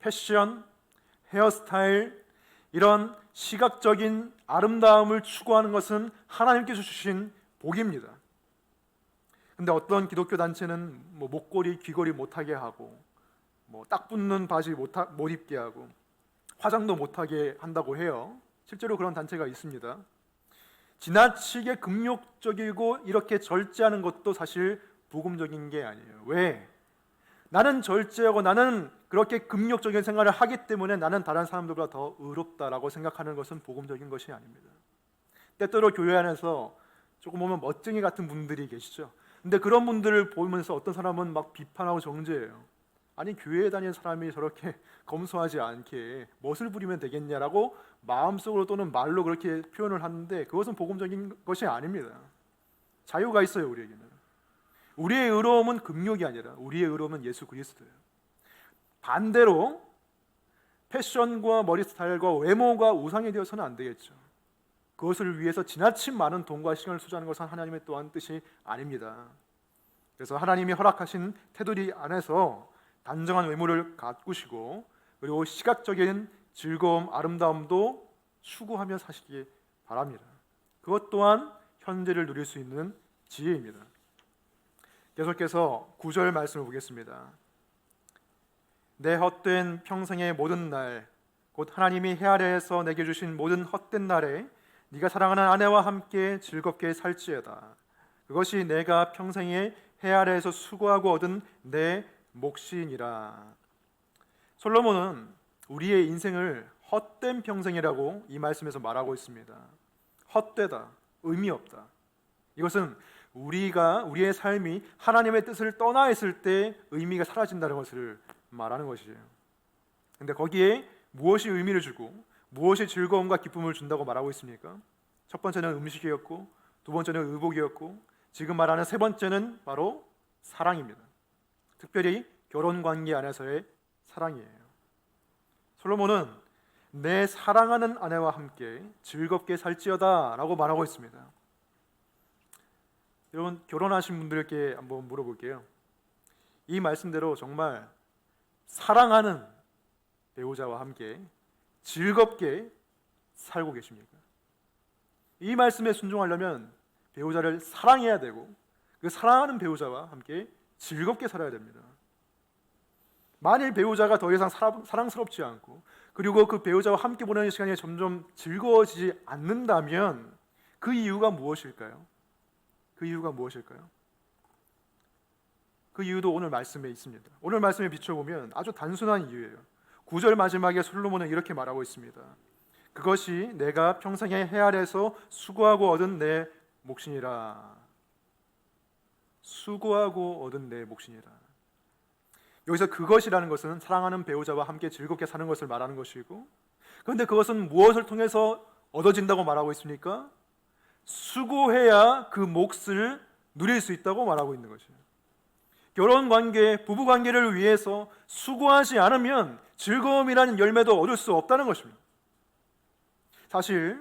패션, 헤어스타일, 이런 시각적인 아름다움을 추구하는 것은 하나님께서 주신 복입니다. 근데 어떤 기독교 단체는 목걸이, 귀걸이 못하게 하고 딱 붙는 바지 못 입게 하고 화장도 못하게 한다고 해요. 실제로 그런 단체가 있습니다. 지나치게 금욕적이고 이렇게 절제하는 것도 사실 복음적인 게 아니에요. 왜? 나는 절제하고 나는 그렇게 금욕적인 생활을 하기 때문에 나는 다른 사람들보다 더 의롭다라고 생각하는 것은 복음적인 것이 아닙니다. 때때로 교회 안에서 조금 보면 멋쟁이 같은 분들이 계시죠. 근데 그런 분들을 보면서 어떤 사람은 막 비판하고 정죄해요. 아니 교회에 다니는 사람이 저렇게 검소하지 않게 멋을 부리면 되겠냐라고 마음속으로 또는 말로 그렇게 표현을 하는데 그것은 복음적인 것이 아닙니다. 자유가 있어요. 우리에게는. 우리의 의로움은 금욕이 아니라 우리의 의로움은 예수 그리스도예요. 반대로 패션과 머리 스타일과 외모가 우상이 되어서는 안 되겠죠. 그것을 위해서 지나친 많은 돈과 시간을 투자하는 것은 하나님의 또한 뜻이 아닙니다. 그래서 하나님이 허락하신 테두리 안에서 단정한 외모를 가꾸시고 그리고 시각적인 즐거움, 아름다움도 추구하며 사시기 바랍니다. 그것 또한 현재를 누릴 수 있는 지혜입니다. 계속해서 9절 말씀을 보겠습니다. 내 헛된 평생의 모든 날, 곧 하나님이 해 아래에서 내게 주신 모든 헛된 날에 네가 사랑하는 아내와 함께 즐겁게 살지어다. 그것이 내가 평생에 해 아래에서 수고하고 얻은 내 몫이니라. 솔로몬은 우리의 인생을 헛된 평생이라고 이 말씀에서 말하고 있습니다. 헛되다, 의미 없다. 이것은 우리의 삶이 하나님의 뜻을 떠나 있을 때 의미가 사라진다는 것을 말하는 것이에요. 근데 거기에 무엇이 의미를 주고 무엇이 즐거움과 기쁨을 준다고 말하고 있습니까? 첫 번째는 음식이었고, 두 번째는 의복이었고, 지금 말하는 세 번째는 바로 사랑입니다. 특별히 결혼 관계 안에서의 사랑이에요. 솔로몬은 내 사랑하는 아내와 함께 즐겁게 살지어다 라고 말하고 있습니다. 여러분, 결혼하신 분들께 한번 물어볼게요. 이 말씀대로 정말 사랑하는 배우자와 함께 즐겁게 살고 계십니까? 이 말씀에 순종하려면 배우자를 사랑해야 되고 그 사랑하는 배우자와 함께 즐겁게 살아야 됩니다. 만일 배우자가 더 이상 사랑스럽지 않고 그리고 그 배우자와 함께 보내는 시간이 점점 즐거워지지 않는다면 그 이유가 무엇일까요? 그 이유가 무엇일까요? 그 이유도 오늘 말씀에 있습니다. 오늘 말씀에 비춰보면 아주 단순한 이유예요. 9절 마지막에 솔로몬은 이렇게 말하고 있습니다. 그것이 내가 평생에 헤아려서 수고하고 얻은 내 몫이니라. 수고하고 얻은 내 몫이니라. 여기서 그것이라는 것은 사랑하는 배우자와 함께 즐겁게 사는 것을 말하는 것이고, 그런데 그것은 무엇을 통해서 얻어진다고 말하고 있습니까? 수고해야 그 몫을 누릴 수 있다고 말하고 있는 것이에요. 결혼관계, 부부관계를 위해서 수고하지 않으면 즐거움이라는 열매도 얻을 수 없다는 것입니다. 사실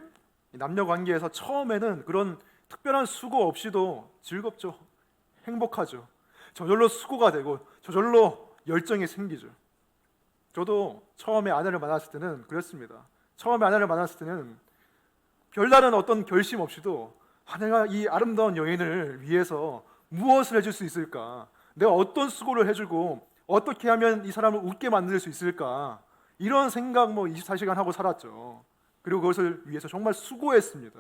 남녀관계에서 처음에는 그런 특별한 수고 없이도 즐겁죠. 행복하죠. 저절로 수고가 되고 저절로 열정이 생기죠. 저도 처음에 아내를 만났을 때는 그랬습니다. 처음에 아내를 만났을 때는 별다른 어떤 결심 없이도 내가 이 아름다운 여인을 위해서 무엇을 해줄 수 있을까? 내가 어떤 수고를 해주고 어떻게 하면 이 사람을 웃게 만들 수 있을까? 이런 생각 24시간 하고 살았죠. 그리고 그것을 위해서 정말 수고했습니다.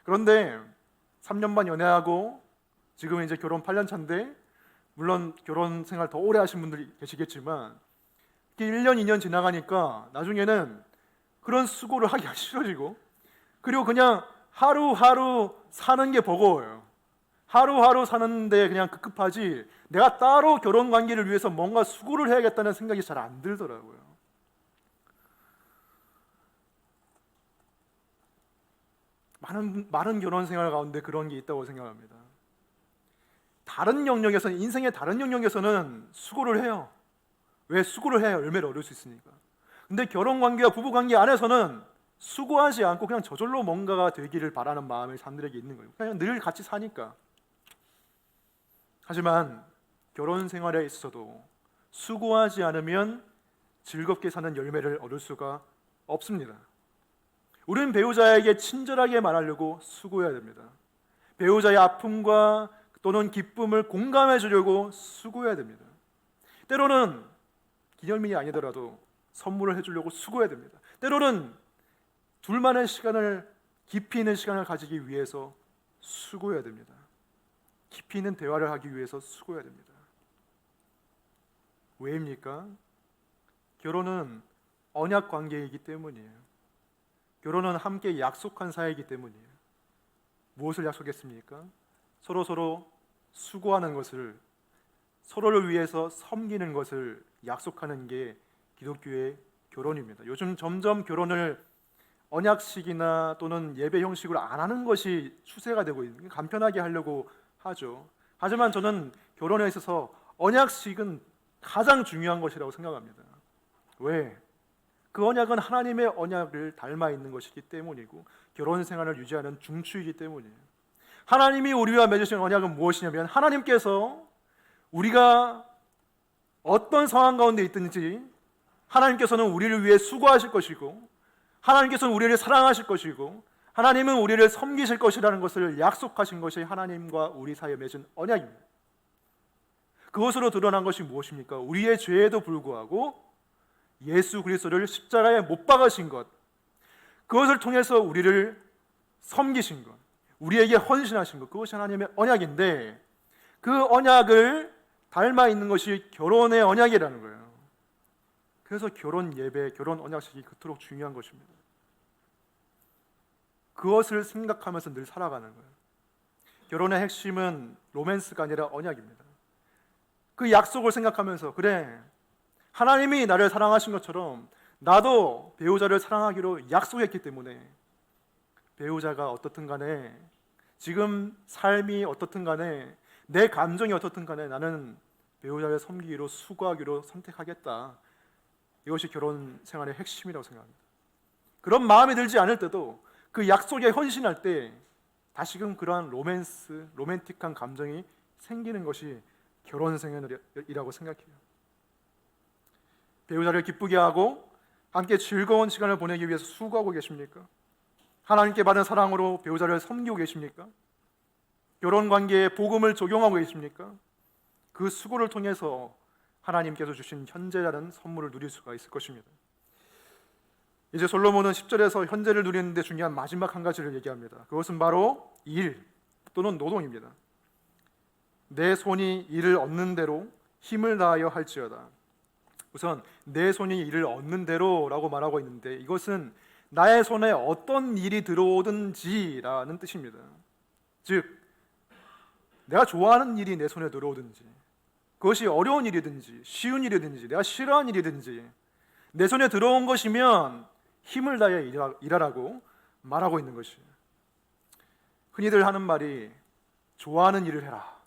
그런데 3년 반 연애하고 지금 이제 결혼 8년 차인데, 물론 결혼 생활 더 오래 하신 분들이 계시겠지만 1년 2년 지나가니까 나중에는 그런 수고를 하기가 싫어지고, 그리고 그냥 하루하루 사는 게 버거워요. 하루하루 사는데 그냥 급급하지 내가 따로 결혼 관계를 위해서 뭔가 수고를 해야겠다는 생각이 잘 안 들더라고요. 많은 결혼 생활 가운데 그런 게 있다고 생각합니다. 다른 영역에서는, 인생의 다른 영역에서는 수고를 해요. 왜? 수고를 해야 열매를 얻을 수 있으니까. 근데 결혼 관계와 부부 관계 안에서는 수고하지 않고 그냥 저절로 뭔가가 되기를 바라는 마음이 사람들에게 있는 거예요. 그냥 늘 같이 사니까. 하지만 결혼 생활에 있어서도 수고하지 않으면 즐겁게 사는 열매를 얻을 수가 없습니다. 우리는 배우자에게 친절하게 말하려고 수고해야 됩니다. 배우자의 아픔과 또는 기쁨을 공감해 주려고 수고해야 됩니다. 때로는 기념일이 아니더라도 선물을 해주려고 수고해야 됩니다. 때로는 둘만의 시간을, 깊이 있는 시간을 가지기 위해서 수고해야 됩니다. 깊이 있는 대화를 하기 위해서 수고해야 됩니다. 왜입니까? 결혼은 언약 관계이기 때문이에요. 결혼은 함께 약속한 사이이기 때문이에요. 무엇을 약속했습니까? 서로 수고하는 것을, 서로를 위해서 섬기는 것을 약속하는 게 기독교의 결혼입니다. 요즘 점점 결혼을 언약식이나 또는 예배 형식으로 안 하는 것이 추세가 되고 있는 게, 간편하게 하려고 하죠. 하지만 저는 결혼에 있어서 언약식은 가장 중요한 것이라고 생각합니다. 왜? 그 언약은 하나님의 언약을 닮아 있는 것이기 때문이고 결혼 생활을 유지하는 중추이기 때문이에요. 하나님이 우리와 맺으신 언약은 무엇이냐면, 하나님께서 우리가 어떤 상황 가운데 있든지 하나님께서는 우리를 위해 수고하실 것이고, 하나님께서는 우리를 사랑하실 것이고, 하나님은 우리를 섬기실 것이라는 것을 약속하신 것이 하나님과 우리 사이에 맺은 언약입니다. 그것으로 드러난 것이 무엇입니까? 우리의 죄에도 불구하고 예수 그리스도를 십자가에 못 박으신 것, 그것을 통해서 우리를 섬기신 것, 우리에게 헌신하신 것, 그것이 하나님의 언약인데, 그 언약을 닮아 있는 것이 결혼의 언약이라는 거예요. 그래서 결혼 예배, 결혼 언약식이 그토록 중요한 것입니다. 그것을 생각하면서 늘 살아가는 거예요. 결혼의 핵심은 로맨스가 아니라 언약입니다. 그 약속을 생각하면서, 그래, 하나님이 나를 사랑하신 것처럼 나도 배우자를 사랑하기로 약속했기 때문에 배우자가 어떻든 간에, 지금 삶이 어떻든 간에, 내 감정이 어떻든 간에 나는 배우자를 섬기기로, 수고하기로 선택하겠다. 이것이 결혼 생활의 핵심이라고 생각합니다. 그런 마음이 들지 않을 때도 그 약속에 헌신할 때 다시금 그러한 로맨틱한 감정이 생기는 것이 결혼 생활이라고 생각해요. 배우자를 기쁘게 하고 함께 즐거운 시간을 보내기 위해서 수고하고 계십니까? 하나님께 받은 사랑으로 배우자를 섬기고 계십니까? 결혼 관계에 복음을 적용하고 계십니까? 그 수고를 통해서 하나님께서 주신 현재라는 선물을 누릴 수가 있을 것입니다. 이제 솔로몬은 10절에서 현재를 누리는데 중요한 마지막 한 가지를 얘기합니다. 그것은 바로 일 또는 노동입니다. 내 손이 일을 얻는 대로 힘을 다하여 할지어다. 우선 내 손이 일을 얻는 대로라고 말하고 있는데, 이것은 나의 손에 어떤 일이 들어오든지라는 뜻입니다. 즉, 내가 좋아하는 일이 내 손에 들어오든지, 그것이 어려운 일이든지 쉬운 일이든지 내가 싫어하는 일이든지 내 손에 들어온 것이면 힘을 다해 일하라고 말하고 있는 것이에요. 흔히들 하는 말이 좋아하는 일을 해라,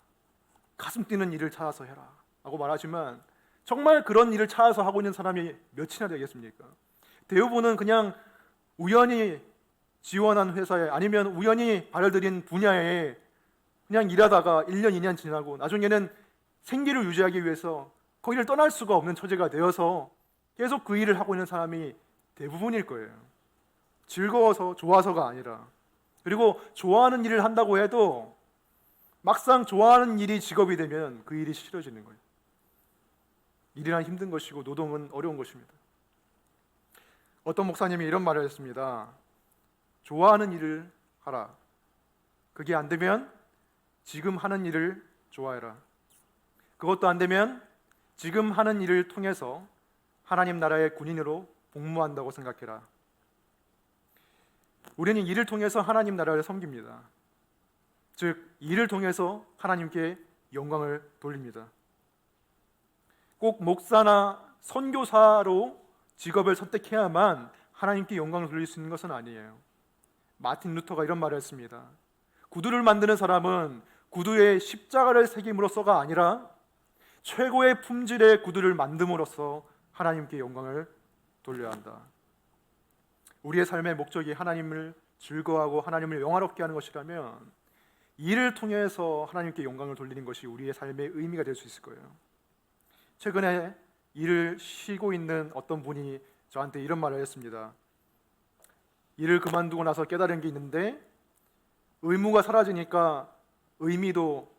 가슴 뛰는 일을 찾아서 해라 라고 말하지만, 정말 그런 일을 찾아서 하고 있는 사람이 몇이나 되겠습니까? 대부분은 그냥 우연히 지원한 회사에, 아니면 우연히 발을들인 분야에 그냥 일하다가 1년, 2년 지나고 나중에는 생계를 유지하기 위해서 거기를 떠날 수가 없는 처지가 되어서 계속 그 일을 하고 있는 사람이 대부분일 거예요. 즐거워서, 좋아서가 아니라. 그리고 좋아하는 일을 한다고 해도 막상 좋아하는 일이 직업이 되면 그 일이 싫어지는 거예요. 일이란 힘든 것이고 노동은 어려운 것입니다. 어떤 목사님이 이런 말을 했습니다. 좋아하는 일을 하라. 그게 안 되면 지금 하는 일을 좋아해라. 그것도 안 되면 지금 하는 일을 통해서 하나님 나라의 군인으로 복무한다고 생각해라. 우리는 일을 통해서 하나님 나라를 섬깁니다. 즉, 일을 통해서 하나님께 영광을 돌립니다. 꼭 목사나 선교사로 직업을 선택해야만 하나님께 영광을 돌릴 수 있는 것은 아니에요. 마틴 루터가 이런 말을 했습니다. 구두를 만드는 사람은 구두에 십자가를 새김으로써가 아니라 최고의 품질의 구두를 만듦으로써 하나님께 영광을 돌려야 한다. 우리의 삶의 목적이 하나님을 즐거워하고 하나님을 영화롭게 하는 것이라면 일을 통해서 하나님께 영광을 돌리는 것이 우리의 삶의 의미가 될 수 있을 거예요. 최근에 일을 쉬고 있는 어떤 분이 저한테 이런 말을 했습니다. 일을 그만두고 나서 깨달은 게 있는데 의무가 사라지니까 의미도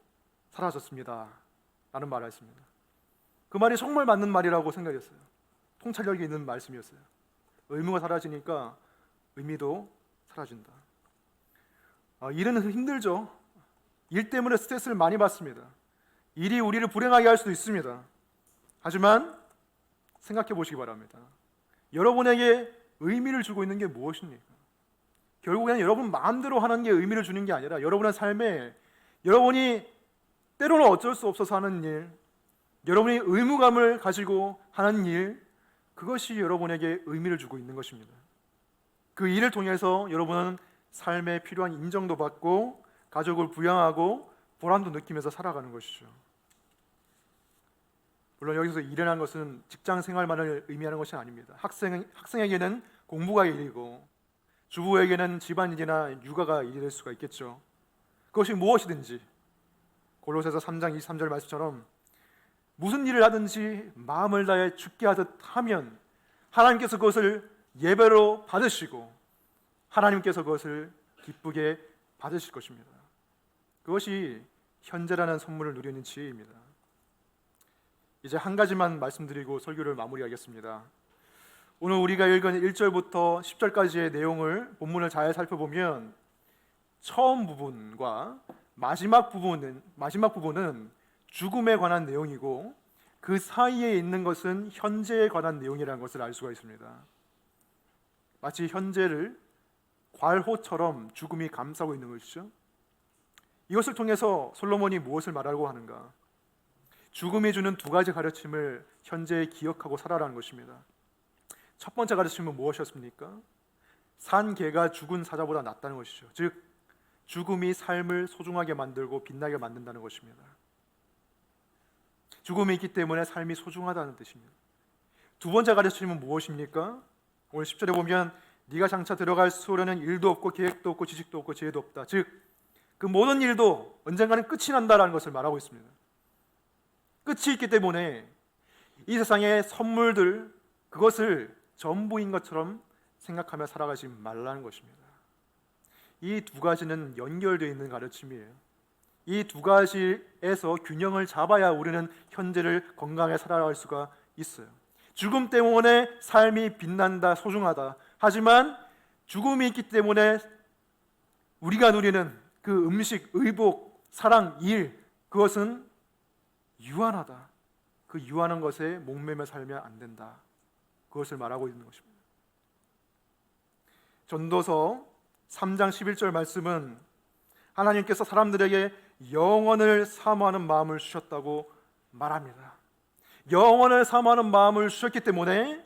사라졌습니다 라는 말을 했습니다. 그 말이 정말 맞는 말이라고 생각했어요. 통찰력이 있는 말씀이었어요. 의무가 사라지니까 의미도 사라진다. 일은 힘들죠. 일 때문에 스트레스를 많이 받습니다. 일이 우리를 불행하게 할 수도 있습니다. 하지만 생각해 보시기 바랍니다. 여러분에게 의미를 주고 있는 게 무엇입니까? 결국에는 여러분 마음대로 하는 게 의미를 주는 게 아니라 여러분의 삶에 여러분이 때로는 어쩔 수 없어서 하는 일, 여러분이 의무감을 가지고 하는 일, 그것이 여러분에게 의미를 주고 있는 것입니다. 그 일을 통해서 여러분은 삶에 필요한 인정도 받고 가족을 부양하고 보람도 느끼면서 살아가는 것이죠. 물론 여기서 일이라는 것은 직장 생활만을 의미하는 것이 아닙니다. 학생에게는 공부가 일이고 주부에게는 집안일이나 육아가 일이 될 수가 있겠죠. 그것이 무엇이든지 골로새서 3장 23절 말씀처럼 무슨 일을 하든지 마음을 다해 죽게 하듯 하면 하나님께서 그것을 예배로 받으시고 하나님께서 그것을 기쁘게 받으실 것입니다. 그것이 현재라는 선물을 누리는 지혜입니다. 이제 한 가지만 말씀드리고 설교를 마무리하겠습니다. 오늘 우리가 읽은 1절부터 10절까지의 내용을 본문을 잘 살펴보면 처음 부분과 마지막 부분은 죽음에 관한 내용이고 그 사이에 있는 것은 현재에 관한 내용이라는 것을 알 수가 있습니다. 마치 현재를 괄호처럼 죽음이 감싸고 있는 것이죠. 이것을 통해서 솔로몬이 무엇을 말하려고 하는가? 죽음이 주는 두 가지 가르침을 현재에 기억하고 살아라는 것입니다. 첫 번째 가르침은 무엇이었습니까? 산 개가 죽은 사자보다 낫다는 것이죠. 즉 죽음이 삶을 소중하게 만들고 빛나게 만든다는 것입니다. 죽음이 있기 때문에 삶이 소중하다는 뜻입니다. 두 번째 가르침은 무엇입니까? 오늘 10절에 보면 네가 장차 들어갈 수로는 일도 없고 계획도 없고 지식도 없고 지혜도 없다. 즉 그 모든 일도 언젠가는 끝이 난다라는 것을 말하고 있습니다. 끝이 있기 때문에 이 세상의 선물들, 그것을 전부인 것처럼 생각하며 살아가지 말라는 것입니다. 이 두 가지는 연결되어 있는 가르침이에요. 이 두 가지에서 균형을 잡아야 우리는 현재를 건강하게 살아갈 수가 있어요. 죽음 때문에 삶이 빛난다, 소중하다. 하지만 죽음이 있기 때문에 우리가 누리는 그 음식, 의복, 사랑, 일, 그것은 유한하다. 그 유한한 것에 목매며 살면 안 된다. 그것을 말하고 있는 것입니다. 전도서 3장 11절 말씀은 하나님께서 사람들에게 영원을 사모하는 마음을 주셨다고 말합니다. 영원을 사모하는 마음을 주셨기 때문에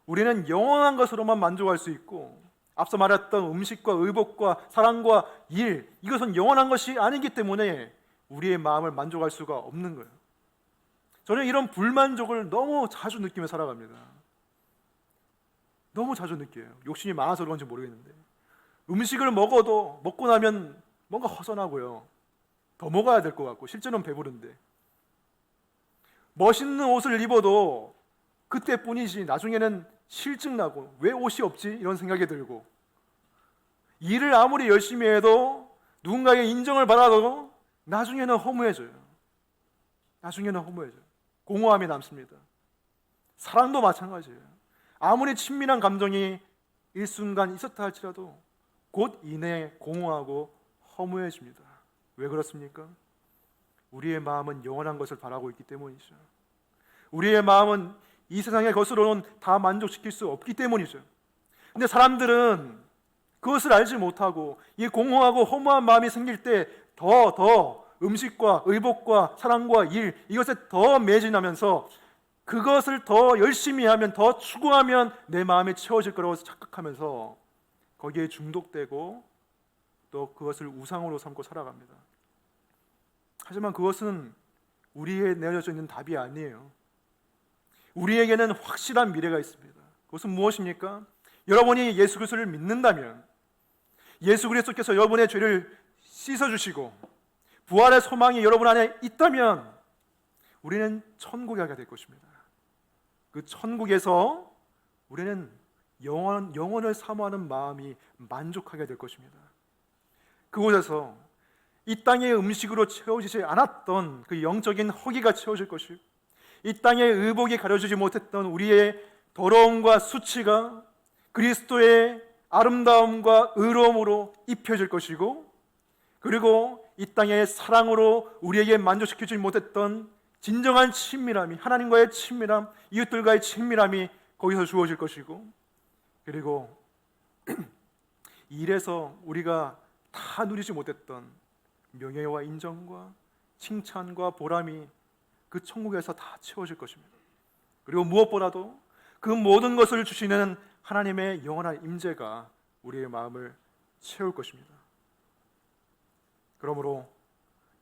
우리는 영원한 것으로만 만족할 수 있고, 앞서 말했던 음식과 의복과 사랑과 일, 이것은 영원한 것이 아니기 때문에 우리의 마음을 만족할 수가 없는 거예요. 저는 이런 불만족을 너무 자주 느끼며 살아갑니다. 너무 자주 느껴요. 욕심이 많아서 그런지 모르겠는데 음식을 먹어도 먹고 나면 뭔가 허전하고요, 더 먹어야 될 것 같고 실제로는 배부른데, 멋있는 옷을 입어도 그때뿐이지 나중에는 실증나고 왜 옷이 없지? 이런 생각이 들고, 일을 아무리 열심히 해도 누군가에게 인정을 받아도 나중에는 허무해져요. 공허함이 남습니다. 사랑도 마찬가지예요. 아무리 친밀한 감정이 일순간 있었다 할지라도 곧 이내 공허하고 허무해집니다. 왜 그렇습니까? 우리의 마음은 영원한 것을 바라고 있기 때문이죠. 우리의 마음은 이 세상의 것으로는 다 만족시킬 수 없기 때문이죠. 근데 사람들은 그것을 알지 못하고 이 공허하고 허무한 마음이 생길 때 더 음식과 의복과 사랑과 일, 이것에 더 매진하면서 그것을 더 열심히 하면, 더 추구하면 내 마음이 채워질 거라고 착각하면서 거기에 중독되고 또 그것을 우상으로 삼고 살아갑니다. 하지만 그것은 우리에 내려져 있는 답이 아니에요. 우리에게는 확실한 미래가 있습니다. 그것은 무엇입니까? 여러분이 예수 그리스도를 믿는다면, 예수 그리스도께서 여러분의 죄를 씻어주시고 부활의 소망이 여러분 안에 있다면 우리는 천국에 가게 될 것입니다. 그 천국에서 우리는 영원을 사모하는 마음이 만족하게 될 것입니다. 그곳에서 이 땅의 음식으로 채워지지 않았던 그 영적인 허기가 채워질 것이고, 이 땅의 의복이 가려주지 못했던 우리의 더러움과 수치가 그리스도의 아름다움과 의로움으로 입혀질 것이고, 그리고 이 땅의 사랑으로 우리에게 만족시키지 못했던 진정한 친밀함이, 하나님과의 친밀함, 이웃들과의 친밀함이 거기서 주어질 것이고, 그리고 일에서 우리가 다 누리지 못했던 명예와 인정과 칭찬과 보람이 그 천국에서 다 채워질 것입니다. 그리고 무엇보다도 그 모든 것을 주시는 하나님의 영원한 임재가 우리의 마음을 채울 것입니다. 그러므로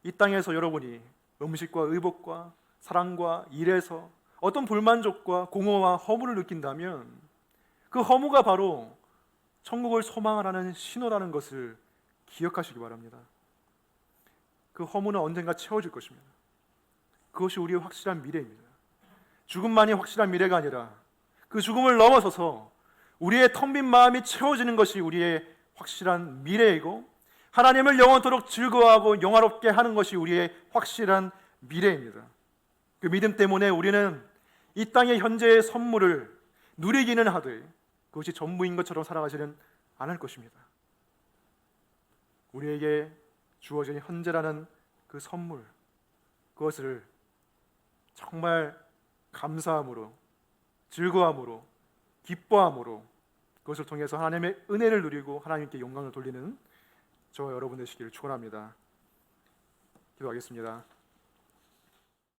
이 땅에서 여러분이 음식과 의복과 사랑과 일에서 어떤 불만족과 공허와 허무를 느낀다면 그 허무가 바로 천국을 소망하라는 신호라는 것을 기억하시기 바랍니다. 그 허무는 언젠가 채워질 것입니다. 그것이 우리의 확실한 미래입니다. 죽음만이 확실한 미래가 아니라 그 죽음을 넘어서서 우리의 텅 빈 마음이 채워지는 것이 우리의 확실한 미래이고, 하나님을 영원토록 즐거워하고 영화롭게 하는 것이 우리의 확실한 미래입니다. 그 믿음 때문에 우리는 이 땅의 현재의 선물을 누리기는 하되 그것이 전부인 것처럼 살아가지는 않을 것입니다. 우리에게 주어진 현재라는 그 선물, 그것을 정말 감사함으로, 즐거움으로, 기뻐함으로 그것을 통해서 하나님의 은혜를 누리고 하나님께 영광을 돌리는 저와 여러분 되시기를 축원합니다. 기도하겠습니다.